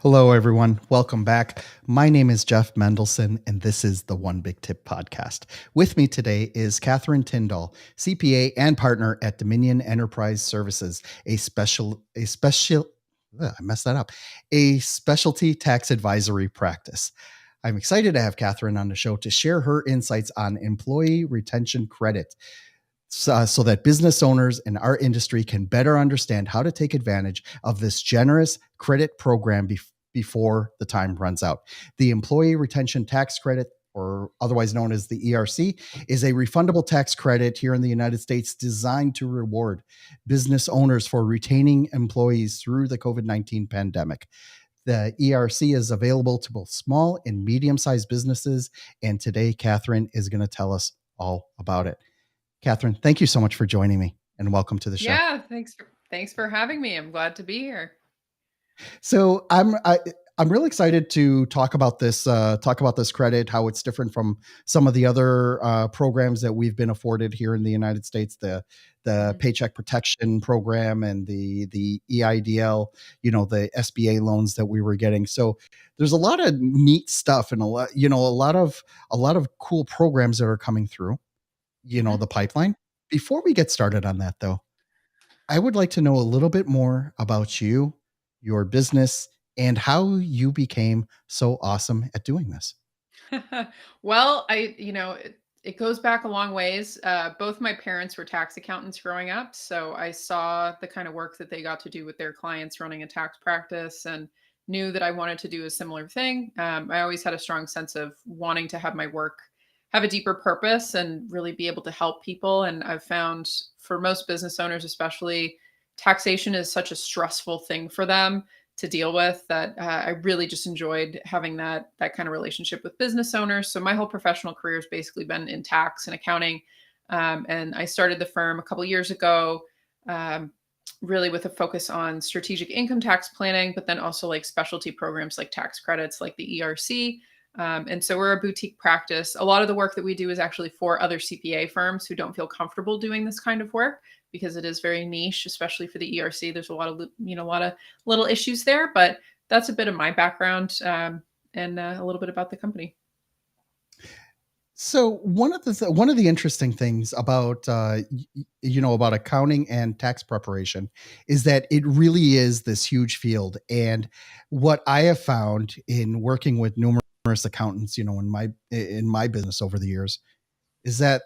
Hello, everyone. Welcome back. My name is Jeff Mendelson, and this is the One Big Tip podcast. With me today is Catherine Tindall, CPA and partner at Dominion Enterprise Services, I messed that up, a specialty tax advisory practice. I'm excited to have Catherine on the show to share her insights on employee retention credit so that business owners in our industry can better understand how to take advantage of this generous credit program before the time runs out. The Employee Retention Tax Credit, or otherwise known as the ERC, is a refundable tax credit here in the United States designed to reward business owners for retaining employees through the COVID-19 pandemic. The ERC is available to both small and medium-sized businesses, and today Catherine is going to tell us all about it. Catherine, thank you so much for joining me and welcome to the show. Yeah, thanks for having me. I'm glad to be here. So I'm really excited to talk about this credit, how it's different from some of the other programs that we've been afforded here in the United States, the Mhm. Paycheck Protection Program and the EIDL, the SBA loans that we were getting. So there's a lot of neat stuff and a lot of cool programs that are coming through, Mhm. the pipeline. Before we get started on that, though, I would like to know a little bit more about you, your business, and how you became so awesome at doing this. Well, it goes back a long ways. Both my parents were tax accountants growing up, so I saw the kind of work that they got to do with their clients running a tax practice and knew that I wanted to do a similar thing. I always had a strong sense of wanting to have my work have a deeper purpose and really be able to help people. And I've found for most business owners, especially, taxation is such a stressful thing for them to deal with that I really just enjoyed having that kind of relationship with business owners. So my whole professional career has basically been in tax and accounting, and I started the firm a couple years ago, um, really with a focus on strategic income tax planning, but then also like specialty programs like tax credits, like the ERC. And so we're a boutique practice. A lot of the work that we do is actually for other CPA firms who don't feel comfortable doing this kind of work because it is very niche, especially for the ERC. There's a lot of a lot of little issues there, but that's a bit of my background, and a little bit about the company. So one of the interesting things about about accounting and tax preparation is that it really is this huge field. And what I have found in working with numerous accountants, in my business over the years, is that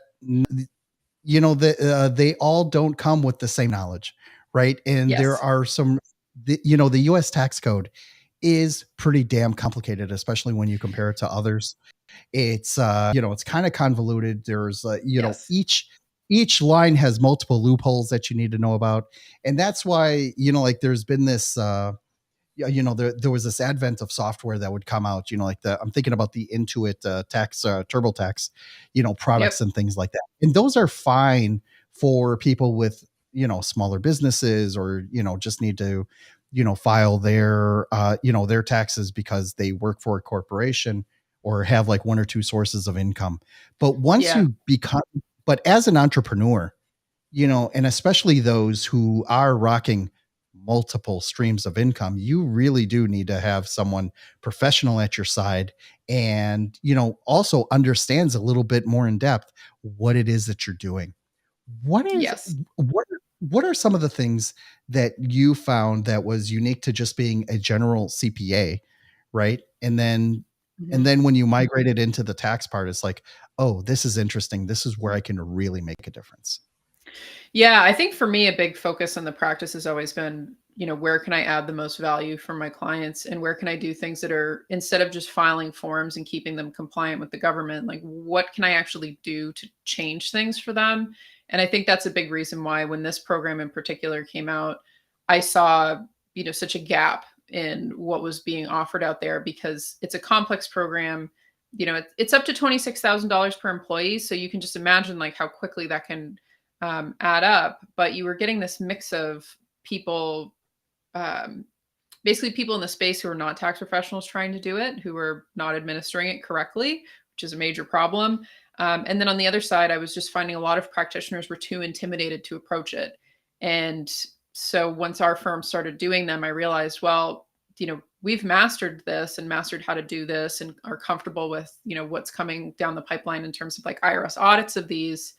they all don't come with the same knowledge, right? And there Yes. are the U.S. tax code is pretty damn complicated, especially when you compare it to others. It's kind of convoluted. There's Yes. each line has multiple loopholes that you need to know about, and that's why like there's been this yeah, there was this advent of software that would come out, like I'm thinking about the Intuit tax, TurboTax, products Yep. and things like that. And those are fine for people with, smaller businesses or, just need to, file their taxes because they work for a corporation or have like one or two sources of income. But once Yeah. you become, but as an entrepreneur, and especially those who are rocking multiple streams of income, you really do need to have someone professional at your side and, also understands a little bit more in depth what it is that you're doing. What is Yes. what are some of the things that you found that was unique to just being a general CPA, right? And Mhm. then when you migrated into the tax part, it's like, oh, this is interesting. This is where I can really make a difference. Yeah, I think for me, a big focus on the practice has always been, where can I add the most value for my clients and where can I do things that are instead of just filing forms and keeping them compliant with the government, like what can I actually do to change things for them? And I think that's a big reason why when this program in particular came out, I saw, such a gap in what was being offered out there because it's a complex program. It's up to $26,000 per employee. So you can just imagine like how quickly that can add up, but you were getting this mix of people, um, basically people in the space who are not tax professionals trying to do it, who are not administering it correctly, which is a major problem. And then on the other side, I was just finding a lot of practitioners were too intimidated to approach it. And so once our firm started doing them, I realized, well, we've mastered this and mastered how to do this and are comfortable with, what's coming down the pipeline in terms of like IRS audits of these,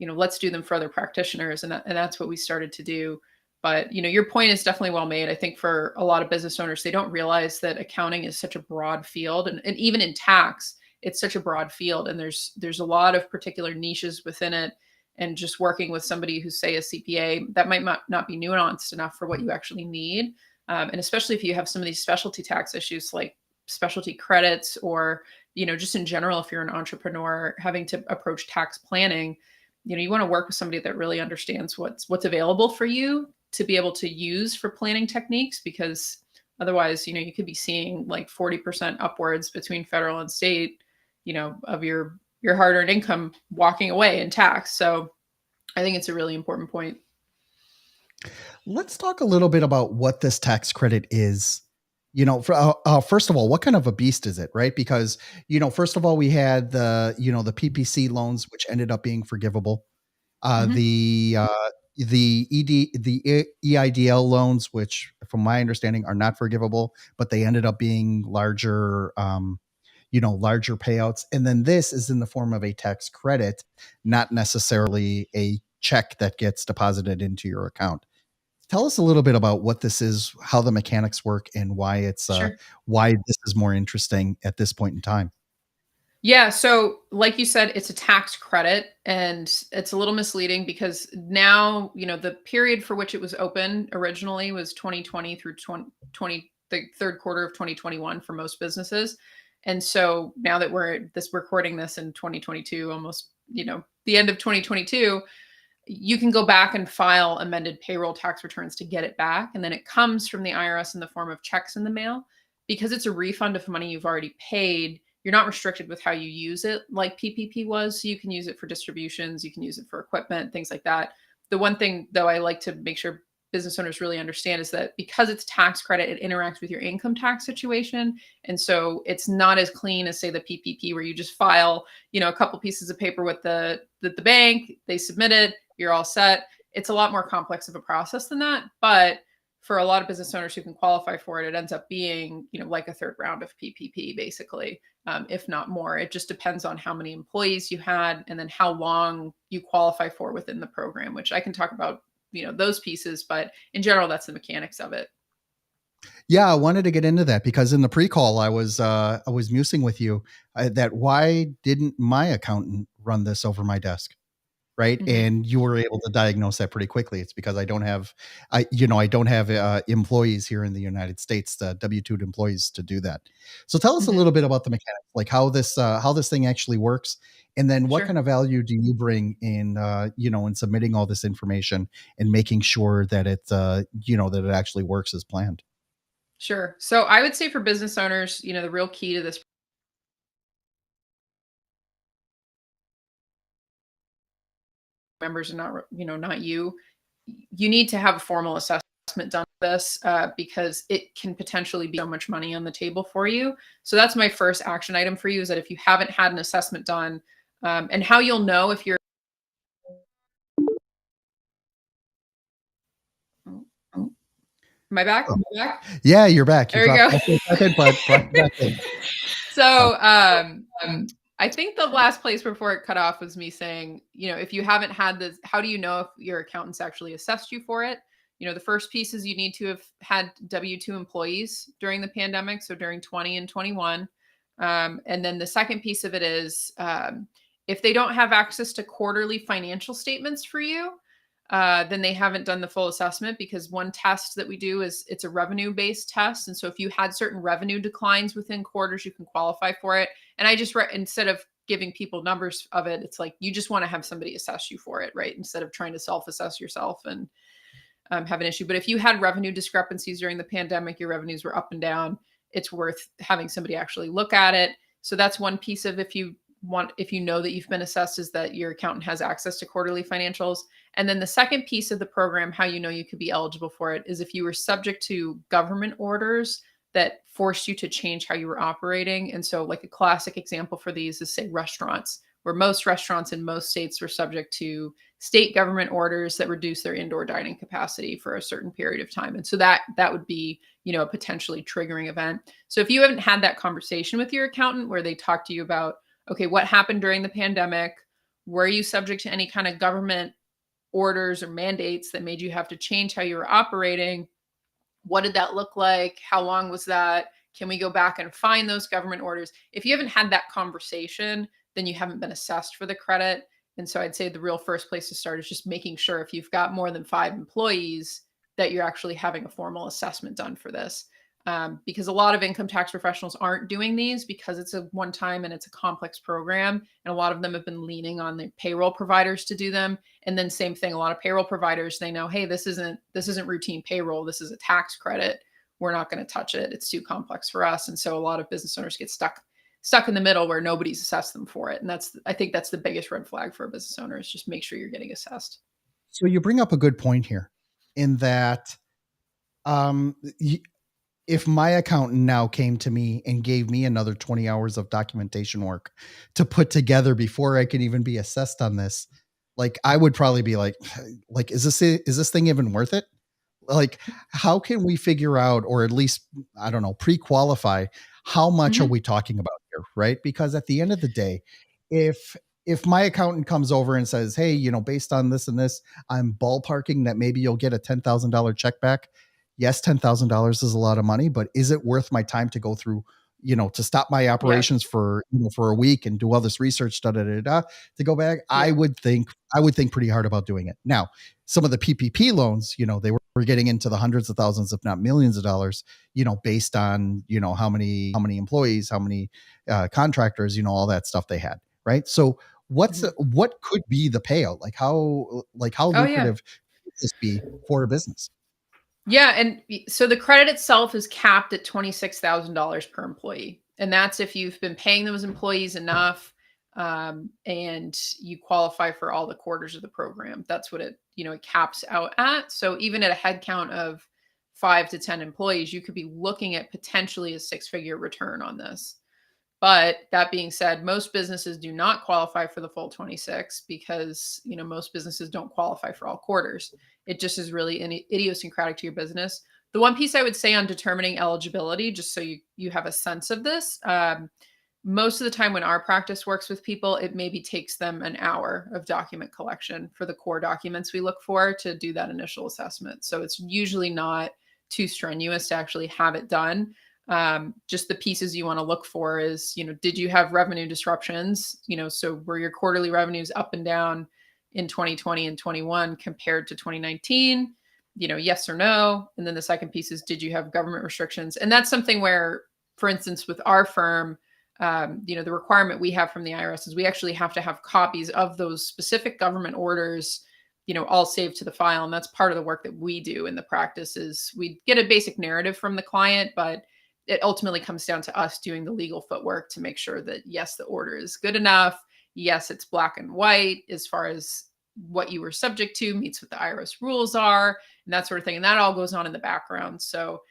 let's do them for other practitioners. And that's what we started to do. But, your point is definitely well made. I think for a lot of business owners, they don't realize that accounting is such a broad field, and even in tax, it's such a broad field. And there's a lot of particular niches within it. And just working with somebody who's, say, a CPA, that might not be nuanced enough for what you actually need. And especially if you have some of these specialty tax issues like specialty credits, or, just in general, if you're an entrepreneur having to approach tax planning, you want to work with somebody that really understands what's available for you to be able to use for planning techniques, because otherwise, you could be seeing like 40% upwards between federal and state, of your hard-earned income walking away in tax. So I think it's a really important point. Let's talk a little bit about what this tax credit is. First of all, what kind of a beast is it, right? Because, first of all, we had the PPC loans, which ended up being forgivable. Mhm. The EIDL loans, which from my understanding are not forgivable, but they ended up being larger, larger payouts. And then this is in the form of a tax credit, not necessarily a check that gets deposited into your account. Tell us a little bit about what this is, how the mechanics work, and Sure. why this is more interesting at this point in time. Yeah. So, like you said, it's a tax credit, and it's a little misleading because now, the period for which it was open originally was 2020 through 2020, the third quarter of 2021 for most businesses. And so now that we're recording this in 2022, almost, the end of 2022, you can go back and file amended payroll tax returns to get it back. And then it comes from the IRS in the form of checks in the mail. Because it's a refund of money you've already paid, you're not restricted with how you use it like PPP was. So you can use it for distributions, you can use it for equipment, things like that. The one thing, though, I like to make sure business owners really understand is that because it's tax credit, it interacts with your income tax situation. And so it's not as clean as, say, the PPP, where you just file, a couple pieces of paper with the bank, they submit it, you're all set. It's a lot more complex of a process than that. But for a lot of business owners who can qualify for it, it ends up being, like a third round of PPP, basically, if not more. It just depends on how many employees you had and then how long you qualify for within the program, which I can talk about, those pieces. But in general, that's the mechanics of it. Yeah, I wanted to get into that because in the pre-call, I was musing with you that why didn't my accountant run this over my desk? Right. Mhm. And you were able to diagnose that pretty quickly. It's because I don't have employees here in the United States, W-2 employees to do that. So tell us a Mhm. little bit about the mechanics, like how this thing actually works. And then what Sure. kind of value do you bring in submitting all this information and making sure that that it actually works as planned? Sure. So I would say for business owners, the real key to this, members and not, not you, you need to have a formal assessment done for this, because it can potentially be so much money on the table for you. So that's my first action item for you, is that if you haven't had an assessment done, and how you'll know if you're, oh, oh, am I back? Oh, Am I back? yeah, you're back. You There we dropped go. off for a second, but brought you back in. Uh, So, I think the last place before it cut off was me saying, if you haven't had this, how do you know if your accountant's actually assessed you for it? The first piece is you need to have had W-2 employees during the pandemic, so during 20 and 21. And then the second piece of it is, if they don't have access to quarterly financial statements for you, then they haven't done the full assessment, because one test that we do is, it's a revenue based test. And so if you had certain revenue declines within quarters, you can qualify for it. And I just, instead of giving people numbers of it, it's like you just want to have somebody assess you for it, right? Instead of trying to self assess yourself and have an issue. But if you had revenue discrepancies during the pandemic, your revenues were up and down, it's worth having somebody actually look at it. So that's one piece of, if you know that you've been assessed, is that your accountant has access to quarterly financials. And then the second piece of the program, how you know you could be eligible for it, is if you were subject to government orders that forced you to change how you were operating. And so, like, a classic example for these is, say, restaurants, where most restaurants in most states were subject to state government orders that reduce their indoor dining capacity for a certain period of time. And so that would be, a potentially triggering event. So if you haven't had that conversation with your accountant where they talk to you about, okay, what happened during the pandemic? Were you subject to any kind of government orders or mandates that made you have to change how you were operating? What did that look like? How long was that? Can we go back and find those government orders? If you haven't had that conversation, then you haven't been assessed for the credit. And so I'd say the real first place to start is just making sure if you've got more than 5 employees that you're actually having a formal assessment done for this. Because a lot of income tax professionals aren't doing these because it's a one time and it's a complex program. And a lot of them have been leaning on the payroll providers to do them. And then same thing, a lot of payroll providers, they know, hey, this isn't routine payroll. This is a tax credit. We're not going to touch it. It's too complex for us. And so a lot of business owners get stuck in the middle where nobody's assessed them for it. And I think that's the biggest red flag for a business owner is just make sure you're getting assessed. So you bring up a good point here in that um, if my accountant now came to me and gave me another 20 hours of documentation work to put together before I could even be assessed on this, like I would probably be like, is this thing even worth it? Like, how can we figure out, or at least, I don't know, pre-qualify how much are Mm-hmm. we talking about here, right? Because at the end of the day, if if my accountant comes over and says, hey, based on this and this, I'm ballparking that maybe you'll get a $10,000 check back. Yes, $10,000 is a lot of money, but is it worth my time to go through, to stop my Yeah. operations for, for a week and do all this research, to go back? I Yeah. would think, pretty hard about doing it. Now, some of the PPP loans, they were getting into the hundreds of thousands, if not millions of dollars, based on, how many employees, how many contractors, all that stuff they had. Right. So Mm-hmm. what could be the payout? Like how Oh, yeah. lucrative would this be for a business? Yeah, and so the credit itself is capped at $26,000 per employee, and that's if you've been paying those employees enough, and you qualify for all the quarters of the program. That's what it caps out at. So even at a head count of 5 to 10 employees, you could be looking at potentially a six-figure return on this. But that being said, most businesses do not qualify for the full 26 because, most businesses don't qualify for all quarters. It just is really idiosyncratic to your business. The one piece I would say on determining eligibility, just so you have a sense of this, most of the time when our practice works with people, it maybe takes them an hour of document collection for the core documents we look for to do that initial assessment. So it's usually not too strenuous to actually have it done. Just the pieces you want to look for is, did you have revenue disruptions? So were your quarterly revenues up and down in 2020 and 21 compared to 2019? Yes or no. And then the second piece is, did you have government restrictions? And that's something where, for instance, with our firm, the requirement we have from the IRS is we actually have to have copies of those specific government orders, all saved to the file. And that's part of the work that we do in the practice is we get a basic narrative from the client, but it ultimately comes down to us doing the legal footwork to make sure that, yes, the order is good enough. Yes, it's black and white as far as what you were subject to meets what the IRS rules are and that sort of thing. And that all goes on in the background. So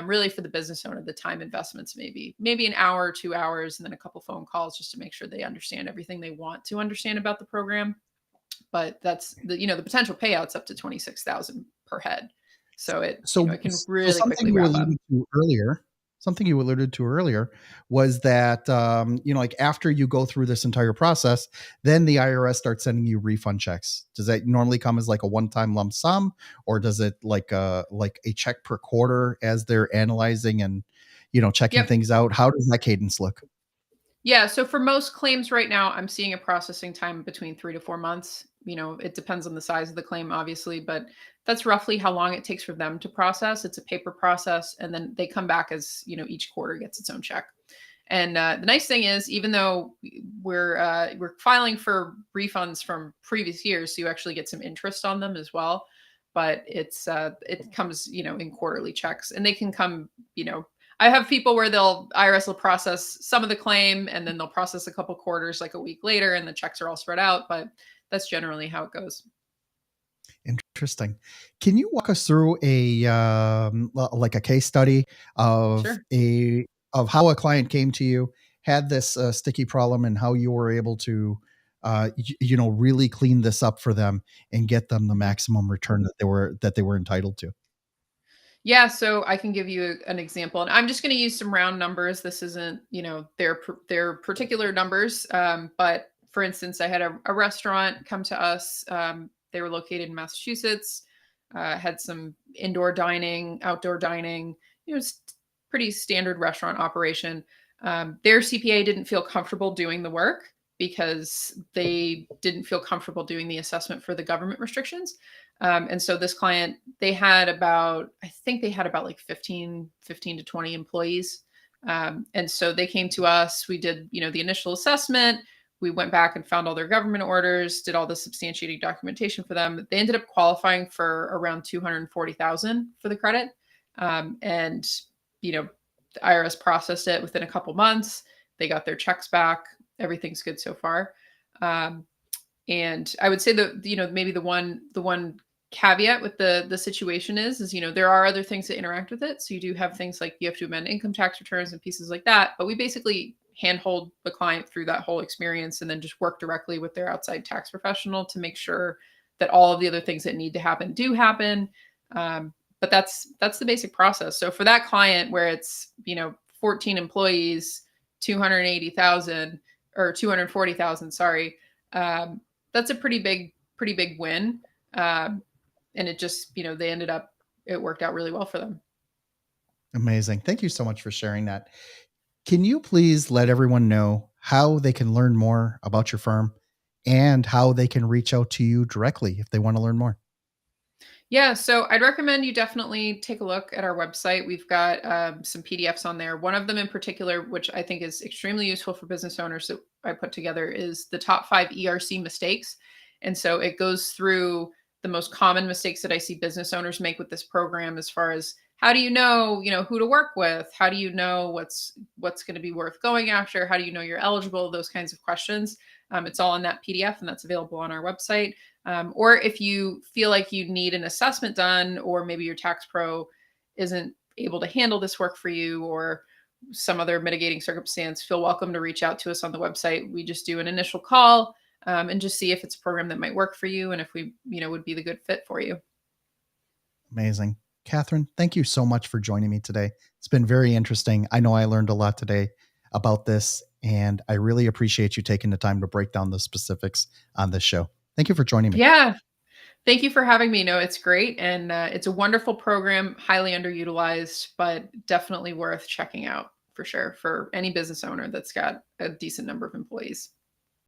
really for the business owner, the time investments maybe an hour, 2 hours, and then a couple phone calls just to make sure they understand everything they want to understand about the program. But that's the potential payouts up to 26,000 per head. So it can So really quickly wrap up. something you alluded to earlier was that, like after you go through this entire process, then the IRS starts sending you refund checks. Does that normally come as like a one-time lump sum, or does it like a check per quarter as they're analyzing and, checking Yep. things out? How does that cadence look? Yeah, so for most claims right now, I'm seeing a processing time between 3 to 4 months. It depends on the size of the claim, obviously, but that's roughly how long it takes for them to process. It's a paper process, and then they come back as each quarter gets its own check. And the nice thing is, even though we're filing for refunds from previous years, so you actually get some interest on them as well. But it comes in quarterly checks, and they can come I have people where IRS will process some of the claim and then they'll process a couple quarters like a week later and the checks are all spread out, but that's generally how it goes. Interesting. Can you walk us through like a case study of Sure. a of how a client came to you, had this sticky problem, and how you were able to, really clean this up for them and get them the Mhm. maximum return that they were entitled to? Yeah, so I can give you an example, and I'm just going to use some round numbers. This isn't, their particular numbers, but for instance, I had a restaurant come to us. They were located in Massachusetts, had some indoor dining, outdoor dining. It's pretty standard restaurant operation. Their CPA didn't feel comfortable doing the work because they didn't feel comfortable doing the assessment for the government restrictions. And so this client, I think they had about like 15 to 20 employees. And so they came to us, we did, the initial assessment. We went back and found all their government orders, did all the substantiating documentation for them. They ended up qualifying for around 240,000 for the credit. And, the IRS processed it within a couple months. They got their checks back. Everything's good so far. Um, and I would say that, maybe the one caveat with the situation is, there are other things that interact with it. So you do have things like you have to amend income tax returns and pieces like that. But we basically handhold the client through that whole experience and then just work directly with their outside tax professional to make sure that all of the other things that need to happen do happen. But that's the basic process. So for that client where it's 14 employees, 280,000 or 240,000, sorry, that's a pretty big win. Um, and it just, it worked out really well for them. Amazing. Thank you so much for sharing that. Can you please let everyone know how they can learn more about your firm and how they can reach out to you directly if they want to learn more? Yeah, so I'd recommend you definitely take a look at our website. We've got some PDFs on there. One of them in particular, which I think is extremely useful for business owners that I put together, is the top 5 ERC mistakes. And so it goes through the most common mistakes that I see business owners make with this program, as far as how do who to work with? How do you know what's going to be worth going after? How do you know you're eligible? Those kinds of questions. It's all in that PDF, and that's available on our website. Or if you feel like you need an assessment done, or maybe your tax pro isn't able to handle this work for you, or some other mitigating circumstance, feel welcome to reach out to us on the website. We just do an initial call, and just see if it's a program that might work for you and if we, would be the good fit for you. Amazing. Catherine, thank you so much for joining me today. It's been very interesting. I know I learned a lot today about this, and I really appreciate you taking the time to break down the specifics on this show. Thank you for joining me. Yeah. Thank you for having me. No, it's great. And it's a wonderful program, highly underutilized, but definitely worth checking out for sure for any business owner that's got a decent number of employees.